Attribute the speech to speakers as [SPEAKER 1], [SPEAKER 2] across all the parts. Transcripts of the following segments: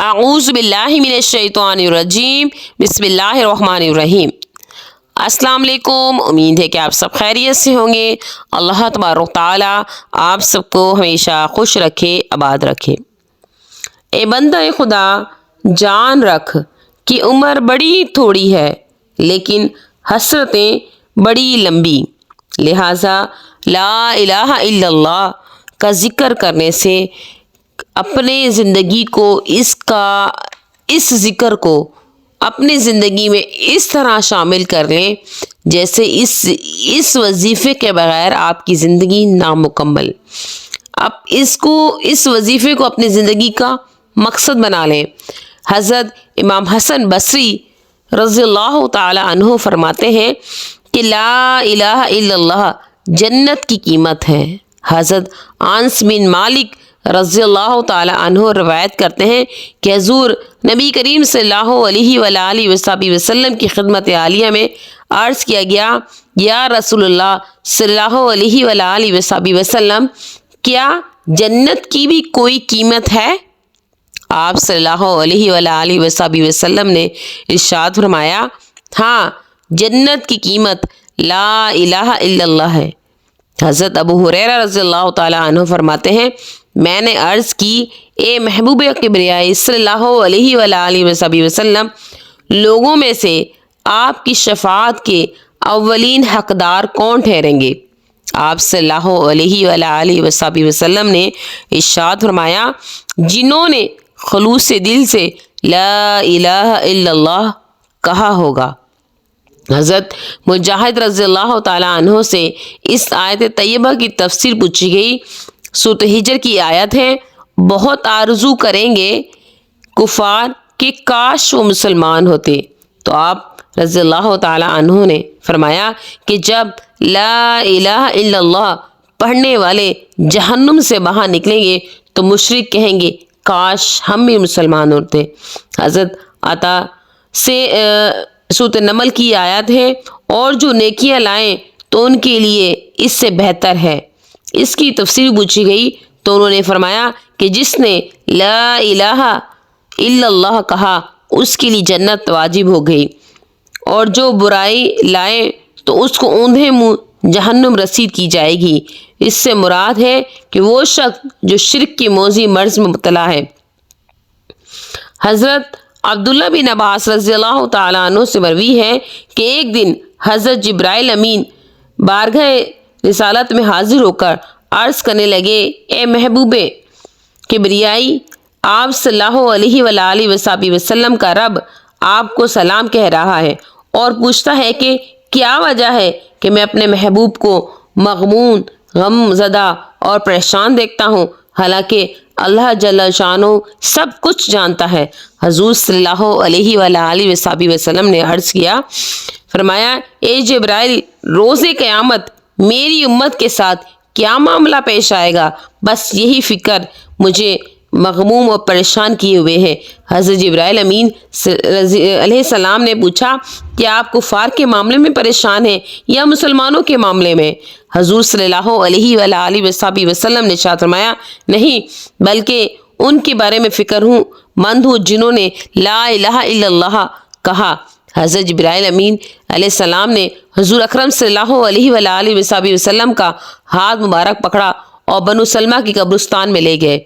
[SPEAKER 1] अऊज़ु बिल्लाहि मिनश शैतानिर रजीम, बिस्मिल्लाहिर रहमानिर रहीम। अस्सलाम वालेकुम। उम्मीद है कि आप सब खैरियत से होंगे। अल्लाह तबारक तआला आप सबको हमेशा खुश रखे, आबाद रखे। ए बंदा खुदा, जान रख कि उम्र बड़ी थोड़ी है लेकिन हसरतें बड़ी लंबी, लिहाजा ला इलाहा इल्लल्लाह का ज़िक्र करने से अपने ज़िंदगी को इस ज़िक्र को अपनी ज़िंदगी में इस तरह शामिल कर लें जैसे इस वजीफ़े के बगैर आपकी ज़िंदगी नामुकम्मल। आप इस वजीफ़े को अपनी ज़िंदगी का मकसद बना लें। हज़रत इमाम हसन बसरी रज़ियल्लाहु ताला अन्हु फरमाते हैं कि ला इलाहा इल्लल्लाह जन्नत की कीमत है। हज़रत आनस बिन मालिक रज़ियल्लाहु ताला अन्हु रवायत करते हैं कि हज़ूर नबी करीम सल्लल्लाहु अलैहि वसल्लम की खिदमत आलिया में अर्ज़ किया गया, या रसूलुल्लाह सल्लल्लाहु अलैहि वसल्लम, क्या जन्नत की भी कोई कीमत है? आप सल्लल्लाहु अलैहि वसल्लम ने इरशाद फरमाया, हाँ, जन्नत की कीमत ला इलाहा इल्लल्लाह है। हज़रत अबू हुरैरा रज़ियल्लाहु ताला अन्हु फरमाते हैं, मैंने अर्ज़ की, ए महबूब किबरिया सल्लल्लाहु अलैहि वसल्लम, लोगों में से आपकी शफाअत के अव्वलीन हकदार कौन ठहरेंगे? आप सल्लल्लाहु अलैहि वसल्लम ने इरशाद फरमाया, जिन्होंने खुलूस से दिल से ला इलाहा इल्लल्लाह कहा होगा। हज़रत मुजाहिद रज़ियल्लाहु ताला अन्हु से इस आयत तैयबा की तफसीर पूछी गई। सूरत हिजर की आयत है, बहुत आरज़ू करेंगे कुफार कि काश वो मुसलमान होते। तो आप रज़ियल्लाहु ताला अन्हु ने फरमाया कि जब ला इलाहा इल्लल्लाह पढ़ने वाले जहन्नुम से बाहर निकलेंगे तो मुशरिक कहेंगे, काश हम भी मुसलमान होते। हज़रत अता से सूरत नमल की आयत है, और जो नेकियां लाएं तो उनके लिए इससे बेहतर है। इसकी तफसीर पूछी गई तो उन्होंने फरमाया कि जिसने ला इलाहा इल्लल्लाह कहा उसके लिए जन्नत वाजिब हो गई, और जो बुराई लाए तो उसको ऊंधे मुंह जहन्नुम रसीद की जाएगी। इससे मुराद है कि वो शख्स जो शिर्क की मोजी मर्ज में मुब्तला है। हज़रत अब्दुल्ला बिन अब्बास रज़ियल्लाहु ताला अन्हु से मरवी है कि एक दिन हज़रत जिब्राइल अमीन बारगाह रिसालत में हाजिर होकर अर्ज़ करने लगे, ए महबूबे किबरियाई, आप सल्लल्लाहु अलैहि वसल्लम का रब आपको सलाम कह रहा है और पूछता है कि क्या वजह है कि मैं अपने महबूब को मग़मून, गमज़दा और परेशान देखता हूँ, हालांकि अल्लाह जल्ल शानो सब कुछ जानता है। हज़ूर सल्लल्लाहु अलैहि वसल्लम ने अर्ज़ किया, फरमाया, ए जिब्राइल, रोज़े क़यामत मेरी उम्मत के साथ क्या मामला पेश आएगा, बस यही फ़िक्र मुझे मग़मूम और परेशान किए हुए है। हज़रत जिब्राइल अमीन अलैहिस्सलाम ने पूछा, क्या आप कुफ़ार के मामले में परेशान हैं या मुसलमानों के मामले में? हज़ूर सल्लल्लाहु अलैहि वसल्लम ने इरशाद फरमाया, नहीं, बल्कि उनके बारे में फ़िक्र मंद हूँ जिन्होंने ला इलाहा इल्लल्लाह कहा। हज़रत जिब्राइल अमीन अलैहिस्सलाम ने हुज़ूर अकरम सल्लल्लाहु अलैहि वसल्लम का हाथ मुबारक पकड़ा और बनु सलमा की कब्रिस्तान में ले गए।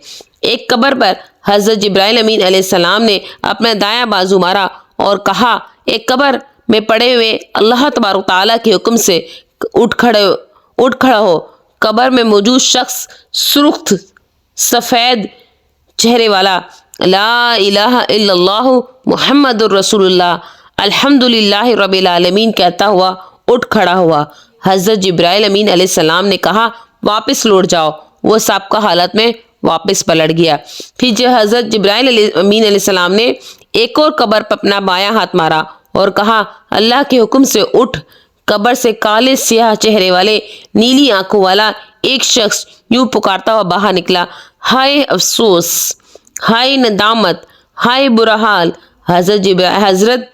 [SPEAKER 1] एक कब्र पर हज़रत जिब्राइल अमीन अलैहिस्सलाम ने अपना दायां बाजू मारा और कहा, एक कब्र में पड़े हुए अल्लाह तबारक तआला के हुक्म से उठ खड़ा हो। कब्र में मौजूद शख्स सुर्ख सफ़ेद चेहरे वाला ला इलाहा इल्लल्लाह मुहम्मदुर रसूलुल्लाह अल्हम्दुलिल्लाहि रब्बिल आलमीन कहता हुआ उठ खड़ा हुआ। हज़रत जिब्राइल अमीन अलैहिस्सलाम ने कहा, वापस लौट जाओ। वो सबका हालत में वापस पलट गया। फिर जो हज़रत जिब्राइल अमीन अलैहिस्सलाम ने एक और कब्र पर अपना बायां हाथ मारा और कहा, अल्लाह के हुक्म से उठ। कब्र से काले स्याह चेहरे वाले, नीली आंखों वाला एक शख्स यूं पुकारता हुआ बाहर निकला, हाय अफसोस, हाय नदामत, हाय बुरा हाल। हज़रत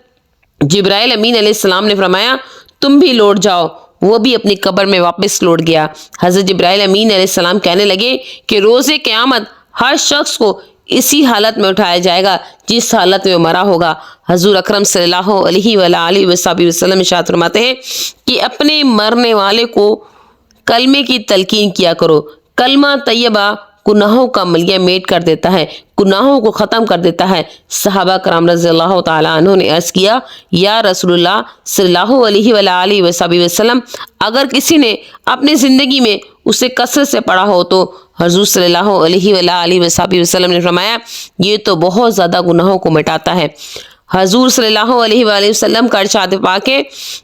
[SPEAKER 1] जिब्राइल अमीन अलैहिस्सलाम ने फरमाया, तुम भी लौट जाओ। वो भी अपनी कब्र में वापस लौट गया। हज़रत जिब्राइल अमीन अलैहिस्सलाम कहने लगे कि रोज़े क़यामत हर शख्स को اسی حالت میں اٹھایا جائے گا جس حالت میں وہ مرا ہوگا۔ حضور اکرم صلی اللہ علیہ وآلہ وسلم ارشاد فرماتے ہیں کہ اپنے مرنے والے کو کلمے کی تلقین کیا کرو۔ کلمہ طیبہ گناہوں کا ملیہ میٹ کر دیتا ہے، گناہوں کو ختم کر دیتا ہے۔ صحابہ کرام رضی اللہ تعالیٰ عنہ نے عرض کیا، یا رسول اللہ صلی اللہ علیہ وآلہ وسلم، اگر کسی نے اپنی زندگی میں اسے کثرت سے پڑھا ہو تو حضور صلی اللہ علیہ وآلہ وسلم نے فرمایا یہ تو بہت زیادہ گناہوں کو مٹاتا ہے۔ حضور صلی اللہ علیہ وآلہ وسلم کا ارشاد پاک ہے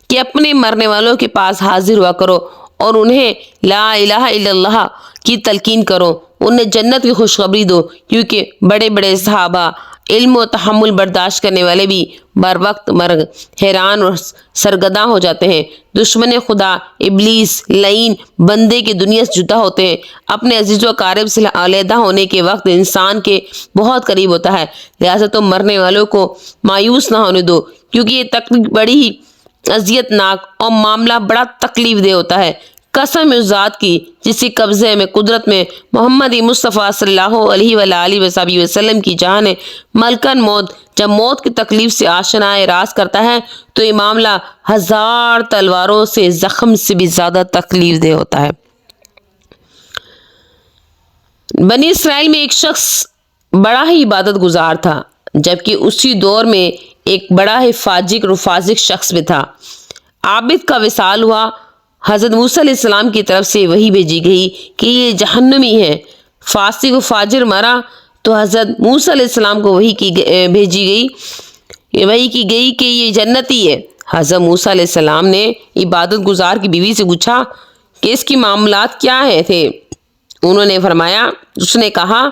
[SPEAKER 1] کہ اپنے مرنے والوں کے پاس حاضر ہوا کرو اور انہیں لا الہ الا اللہ کی تلقین کرو، انہیں جنت کی خوشخبری دو، کیونکہ بڑے بڑے صحابہ علم و تحمل برداشت کرنے والے بھی بر وقت مرگ حیران اور سرگرداں ہو جاتے ہیں۔ دشمن خدا ابلیس لعین بندے کی دنیا سے جدا ہوتے ہیں، اپنے عزیز و اقارب سے علیحدہ ہونے کے وقت انسان کے بہت قریب ہوتا ہے، لہٰذا تم مرنے والوں کو مایوس نہ ہونے دو، کیونکہ یہ تکلیف بڑی ہی اذیت ناک اور معاملہ بڑا تکلیف دہ ہوتا ہے۔ قسم اس ذات کی جس کے قبضے میں قدرت میں محمد مصطفیٰ صلی اللہ علیہ وآلہ وسلم کی جان ہے، ملکن موت جب موت کی تکلیف سے آشنا راز کرتا ہے تو یہ معاملہ 1000 تلواروں سے زخم سے بھی زیادہ تکلیف دہ ہوتا ہے۔ بنی اسرائیل میں ایک شخص بڑا ہی عبادت گزار تھا، جبکہ اسی دور میں ایک بڑا ہی فاجر و فاسق شخص بھی تھا۔ عابد کا وصال ہوا، حضرت موسیٰ علیہ السلام کی طرف سے وحی بھیجی گئی کہ یہ جہنمی ہے۔ فاسق و فاجر مرا تو حضرت موسیٰ علیہ السلام کو وحی کی گئی کہ یہ جنتی ہے۔ حضرت موسیٰ علیہ السلام نے عبادت گزار کی بیوی سے پوچھا کہ اس کی معاملات کیا تھے۔ انہوں نے فرمایا، اس نے کہا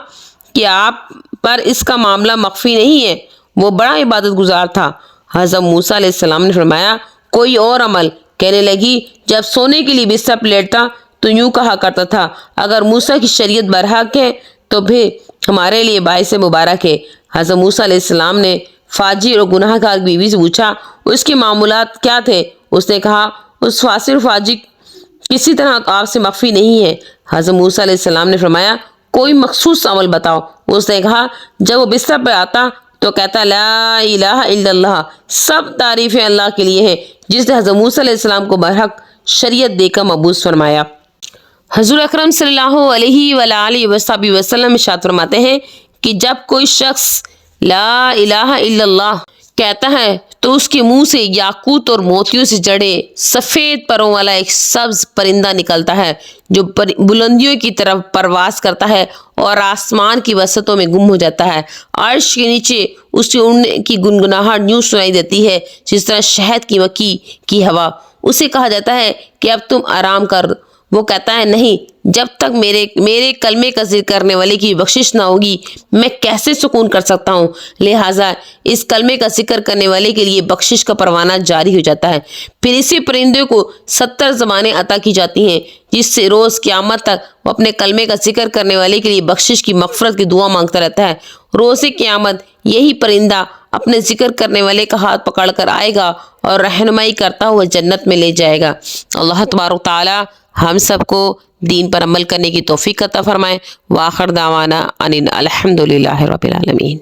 [SPEAKER 1] کہ آپ پر اس کا معاملہ مخفی نہیں ہے، وہ بڑا عبادت گزار تھا۔ حضرت موسیٰ علیہ السلام نے فرمایا کوئی اور عمل؟ کہنے لگی جب سونے کے لیے بستر پلیٹتا تو یوں کہا کرتا تھا، اگر موسیٰ کی شریعت برحق ہے تو پھر ہمارے لیے باعث مبارک ہے۔ حضرت موسیٰ علیہ السلام نے فاجر اور گناہ گار بیوی سے پوچھا اس کے معاملات کیا تھے؟ اس نے کہا اس فاسق فاجر کسی طرح آپ سے مخفی نہیں ہے۔ حضرت موسیٰ علیہ السلام نے فرمایا کوئی مخصوص عمل بتاؤ۔ اس نے کہا جب وہ بستر پہ آتا تو کہتا لا الہ الا اللہ، سب تعریفیں اللہ کے لیے ہیں جس نے حضرت موسیٰ علیہ السلام کو برحق شریعت دے کر مبعوث فرمایا۔ حضور اکرم صلی اللہ علیہ وآلہ وسلم ارشاد فرماتے ہیں کہ جب کوئی شخص لا الہ الا اللہ کہتا ہے تو اس کے منہ سے یاقوت اور موتیوں سے جڑے سفید پروں والا ایک سبز پرندہ نکلتا ہے جو بلندیوں کی طرف پرواز کرتا ہے اور آسمان کی وسطوں میں گم ہو جاتا ہے۔ عرش کے نیچے اس کی اڑنے کی گنگناہٹ یوں سنائی دیتی ہے جس طرح شہد کی مکھی کی ہوا۔ اسے کہا جاتا ہے کہ اب تم آرام کر۔ وہ کہتا ہے نہیں، جب تک میرے کلمے کا ذکر کرنے والے کی بخشش نہ ہوگی میں کیسے سکون کر سکتا ہوں، لہٰذا اس کلمے کا ذکر کرنے والے کے لیے بخشش کا پروانہ جاری ہو جاتا ہے۔ پھر اسی پرندے کو 70 زبانیں عطا کی جاتی ہیں جس سے روز قیامت تک وہ اپنے کلمے کا ذکر کرنے والے کے لیے بخشش کی مغفرت کی دعا مانگتا رہتا ہے۔ روز قیامت یہی پرندہ اپنے ذکر کرنے والے کا ہاتھ پکڑ کر آئے گا اور رہنمائی کرتا ہوا جنت میں لے جائے گا۔ اللہ تبارک تعالی ہم سب کو دین پر عمل کرنے کی توفیق عطا فرمائے۔ وآخر دعوانا ان الحمد للہ رب العالمین۔